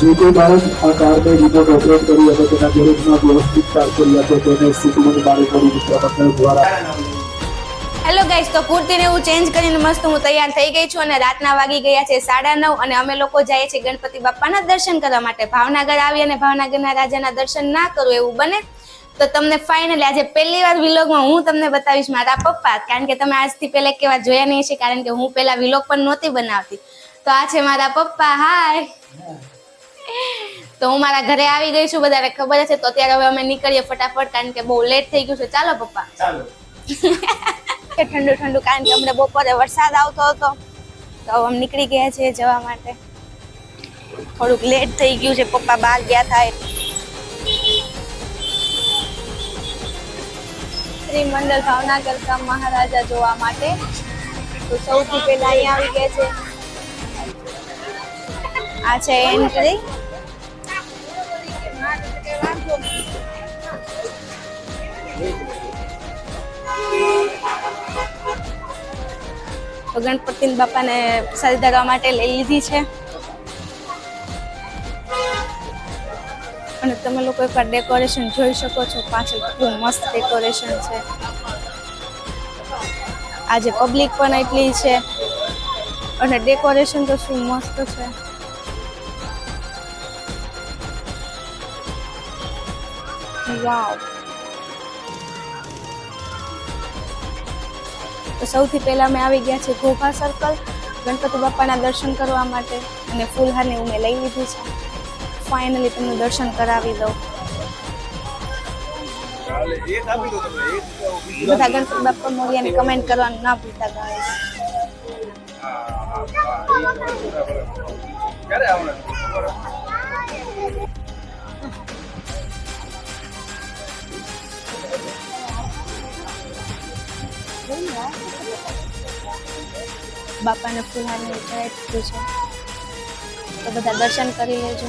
જે કોઈ બાળક આ કારને રિમોટ ઓપરેટ કરી અને તેના ગેરેજમાં વ્યવસ્થિત ચાર્જ કરી આપે તેને સિટીની બાળકોની મિત્ર દ્વારા. હેલો ગાઈસ, તો કુર્તીને હું ચેન્જ કરીને મસ્ત હું તૈયાર થઈ ગઈ છું અને રાતના વાગી ગયા છે 9:30 અને અમે લોકો જઈએ છીએ ગણપતિ બાપ્પાના દર્શન કરવા માટે. ભાવનગર આવી અને ભાવનગરના રાજાના દર્શન ના કરું એવું બને તો તમને ફાઇનલી આજે પહેલી વાર વિલોગમાં હું તમને બતાવીશ મારા પપ્પા, કારણ કે તમે આજથી પહેલા કેવા જોયા નહીં છે, કારણ કે હું પહેલા વિલોગ પણ નહોતી બનાવતી. તો આ છે મારા પપ્પા. હાય. તો હું મારા ઘરે આવી ગઈ છું, બધાને ખબર છે. તો અત્યારે હવે અમે નીકળીએ ફટાફટ, કારણ કે બહુ લેટ થઈ ગયું છે. ચાલો પપ્પા. ચાલો. ઠંડુ ઠંડુ, કારણ કે અમને બપોરે વરસાદ આવતો હતો તો અમે નીકળી ગયા છીએ જવા માટે. થોડુંક લેટ થઈ ગયું છે, પપ્પા બહાર ગયા થાય. શ્રી મંડળ ભાવનગર કા મહારાજા જોવા માટે તો સૌથી પહેલા અહીંયા આવી ગયા છે. આ છે એન્ટ્રી. તો ગણપતિ બાપાને સળગાવવા માટે લઈ લીધી છે અને તમે લોકો એકવાર ડેકોરેશન જોઈ શકો છો. પાછળ કેટલું મસ્ત ડેકોરેશન છે. આજે પબ્લિક પણ એટલી છે અને ડેકોરેશન તો શું મસ્ત છે. વાવ. તો સૌથી પહેલા મેં આવી ગયા છે ઘોઘા સર્કલ ગણપતિ બાપાના દર્શન કરવા માટે અને ફૂલહારની મેં લઈ લીધી છે. ફાઇનલી તમને દર્શન કરાવી દઉં. બધા ગણપતિ બાપા મોરિયાની કમેન્ટ કરવાનું ના ભૂલતા ગાઈસ. બાપાને ફૂલહારની ચડાવી છે તો બધા દર્શન કરી લેજો.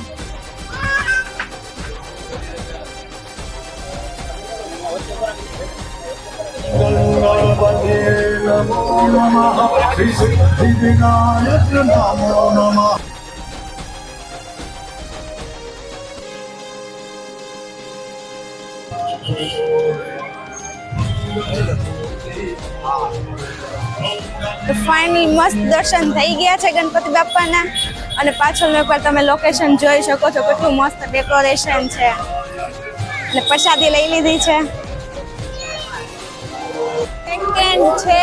તો ફાઇનલી મસ્ત દર્શન થઈ ગયા છે ગણપતિ બાપાના અને પાછળનો એકવાર તમે લોકેશન જોઈ શકો છો. કેટલું મસ્ત ડેકોરેશન છે અને પ્રસાદી લઈ લીધી છે. સેકન્ડ છે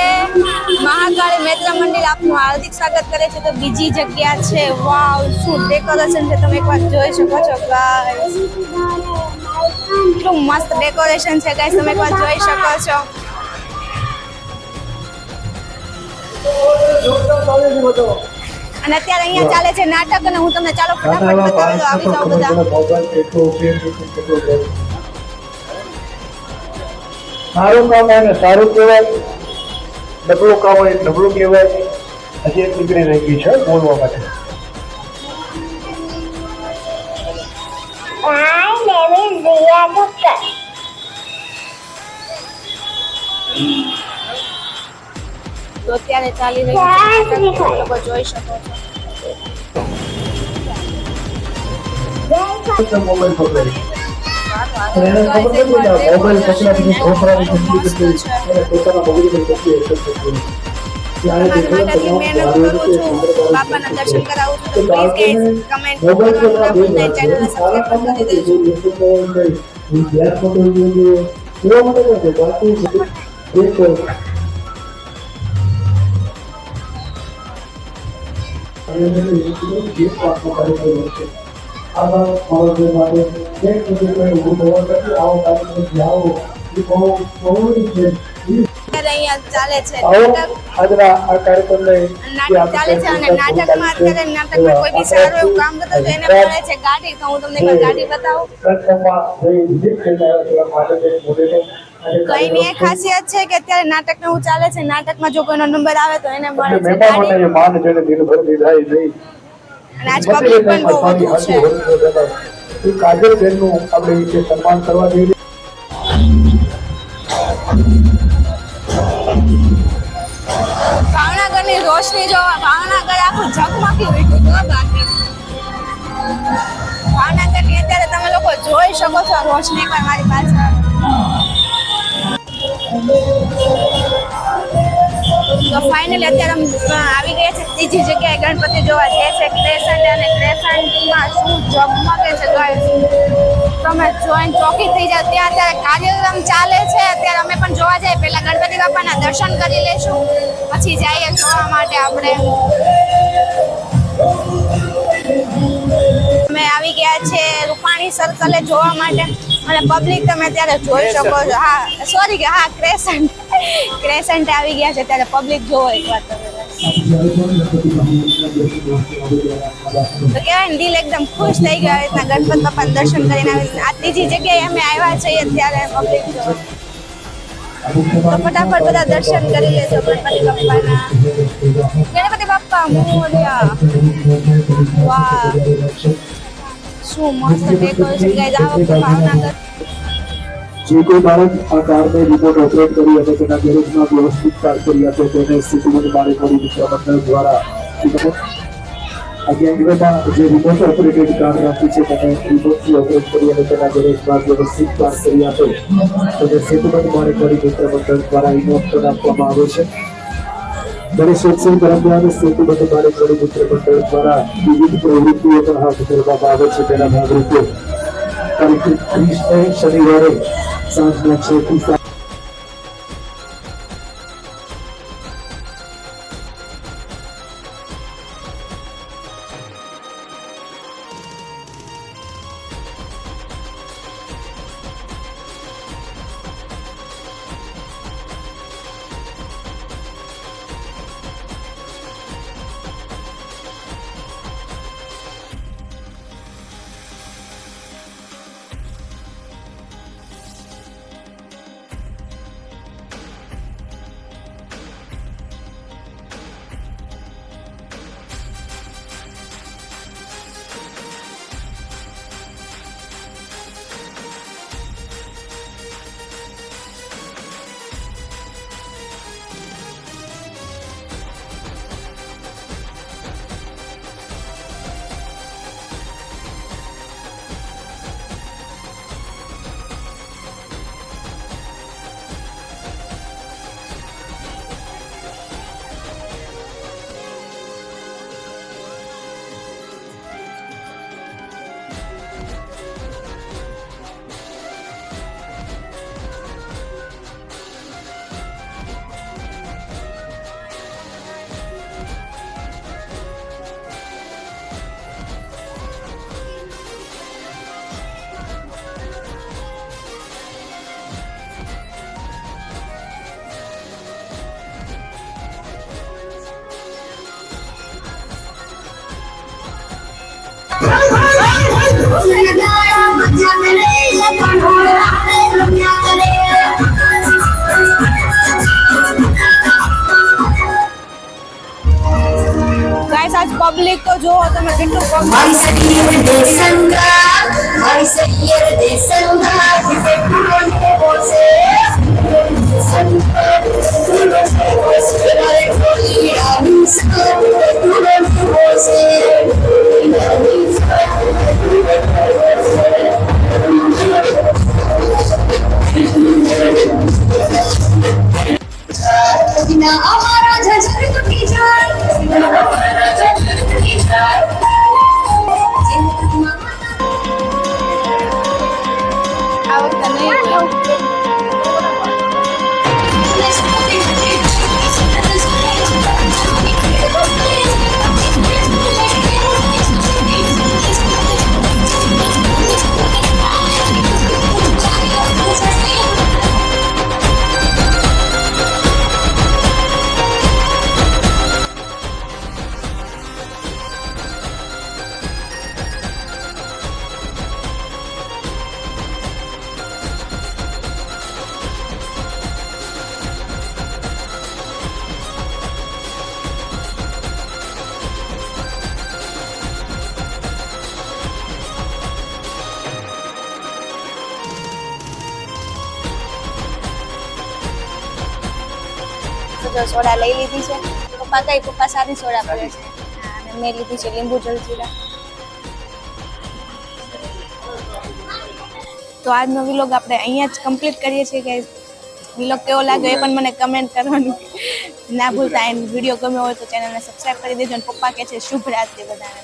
મહાકાળી મિત્ર મંદિર, આપનું હાર્દિક સ્વાગત કરે છે. તો બીજી જગ્યા છે. વાવ, શું ડેકોરેશન છે, તમે એકવાર જોઈ શકો છો ગાઈસ. કેટલું મસ્ત ડેકોરેશન છે ગાઈસ, તમે એકવાર જોઈ શકો છો. અને અત્યારે અહીંયા ચાલે છે નાટક અને હું તમને ચાલો ફટાફટ બતાવી દઉં. આવી જાઓ બધા. સારું કામ હોય ને સારું કહેવાય, નબળું કામ હોય નબળું કહેવાય. હજી એક દીકરી રહી ગઈ છે બોલવા માટે. તો અત્યારે ચાલી રહ્યું છે નાટક, લોકો જોઈ શકો છો. મોબાઈલ પકડાય એને ખબર નથી કે મોબાઈલ પકડાથી છોકરાની જિંદગી કેટલી પોતાના મોબાઈલ પર કેટલી અસર થતી મારી માતાજી મહેનત કરું છું, બાપાના દર્શન કરાવું છું. તો પ્લીઝ ગાઈસ કમેન્ટ કરવાનું ના ભૂલતા, ચેનલને સબસ્ક્રાઇબ કરી દેજો. અહીંયા ચાલે છે નાટક ચાલે છે અને નાટકમાં અત્યારે નાટકમાં કોઈ બી સારું એવું કામ કરતો તો એને મળે છે ગાડી. તો હું તમને એક ગાડી બતાવું. કઈ ની એ ખાસિયત છે કે અત્યારે નાટક નું ચાલે છે, નાટકમાં જો કોઈનો નંબર આવે તો એને મળે છે ગાડી. અને આજ પબ્લિક પણ બહુ વધુ છે. કાજલ બેન નું આપણે સન્માન કરવા જઈ ભાવનગરની રોશની જોવા ભાવનગર આખું ઝગમગી ઉઠ્યું. જોઈ શકો છો રોશની પણ મારી પાસે. તો ફાઇનલી અત્યારે આવી ગયા છે ત્રીજી જગ્યાએ ગણપતિ જોવા, જે છે ક્રેસન્ટ, અને ક્રેસન્ટમાં શું ઝગમગે છે ગાઈસ, તમે જોઈને ચોકી થઈ જાવ. ત્યાં અત્યારે કાર્યક્રમ ચાલે છે, અત્યારે અમે પણ જોવા જઈએ. પહેલા ગણપતિ બાપાના દર્શન કરી લેશું, પછી જઈએ જોવા માટે આપણે. અમે આવી ગયા છે રૂપાણી સર્કલે જોવા માટે, અને પબ્લિક તમે અત્યારે જોઈ શકો છો. હા સોરી કે હા ક્રેસન્ટ આવી ગયા છે, ત્યારે પબ્લિક જોવો એક વાર તમે. તો કહેવાય ને દિલ એકદમ ખુશ થઈ ગયો રીતના ગણપતિ બાપાના દર્શન કરીને. આ ત્રીજી જગ્યાએ અમે આવ્યા છીએ ત્યારે પબ્લિક જોવો. તો ફટાફટ બધા દર્શન કરી લેજો ગણપતિ બાપાના. ગણપતિ બાપા મોરયા. વાહ શું મસ્ત ડેકોરેશન ગાઈસ આ વખતે ભાવનગર. જે કોઈ બાળક આ કારને રિમોટ ઓપરેટ કરી અને તેના ગેરેજમાં વ્યવસ્થિત કાર કરી આપે તેને સિટીની બાળકોની મિત્ર મંડળ દ્વારા અગિયારમાં જે રિમોટ ઓપરેટેડ કાર રાખી છે તેને રિમોટથી ઓપરેટ કરી અને તેના ગેરેજમાં વ્યવસ્થિત કાર કરી આપે તેને સેતુબંધ બાળકોની મિત્ર મંડળ દ્વારા ઇનામ પણ આપવામાં આવે છે. ગણેશોત્સવ દરમિયાન સેતુબંધ બાળકોની મિત્ર મંડળ દ્વારા વિવિધ પ્રવૃત્તિઓ પણ હાથ ધરવામાં આવે છે. તેના ભાગરૂપે તારીખ 30 શનિવારે સાંજના 6 થી 7 ગાઈસ આજ પબ્લિક તો જો તમે કેટલું પબ્લિક. અમારા જજર તૂટી જાય આ વખતે નહીં હોય. સોડા લઈ લીધી છે. પપ્પા સારી સોડા પડે છે. અને મેં લીધી છે લીંબુ જલજીરા. તો આજનો વિલોગ આપણે અહીંયા જ કમ્પ્લીટ કરીએ છીએ ગાઈઝ. વિલોગ કેવો લાગ્યો એ પણ મને કમેન્ટ કરવાનું ના ભૂલતા. એન્ડ વિડીયો ગમ્યો હોય તો ચેનલને સબસ્ક્રાઈબ કરી દેજો. અને પપ્પા કહે છે શુભ રાત્રિ બધાને.